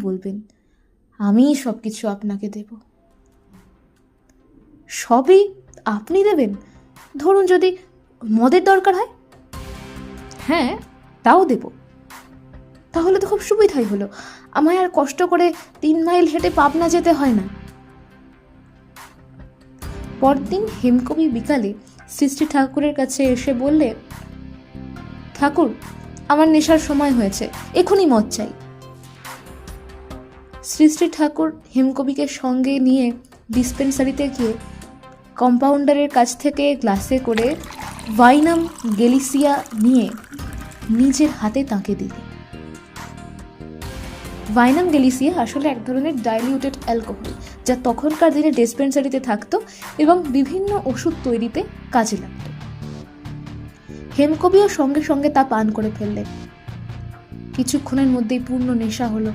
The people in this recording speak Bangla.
বলবেন, আমিই সব কিছু আপনাকে দেব। সবই আপনি দেবেন? ধরুন যদি মদের দরকার হয়। হ্যাঁ, তাও দেব। তাহলে তো খুব সুবিধাই হলো, আমায় আর কষ্ট করে 3 মাইল হেঁটে পাবনা যেতে হয় না। পরদিন হেমকবি বিকালে শ্রী শ্রী ঠাকুরের কাছে এসে বললে, ঠাকুর, আমার নেশার সময় হয়েছে, এখনই মদ চাই। শ্রী শ্রী ঠাকুর হেমকবিকে সঙ্গে নিয়ে ডিসপেন্সারিতে গিয়ে কম্পাউন্ডারের কাছ থেকে গ্লাসে করে ভাইনাম গেলিসিয়া নিয়ে নিজের হাতে তাকে দিলেন। ভাইনাম গেলিসিয়া আসলে এক ধরনের ডাইলিউটেড অ্যালকোহল, যা তখনকার দিনে ডিসপেন্সারিতে থাকতো এবং বিভিন্ন ওষুধ তৈরিতে কাজে লাগতো। হেমকবিও সঙ্গে সঙ্গে তা পান করে ফেললেন। কিছুক্ষণের মধ্যেই পূর্ণ নেশা হলো।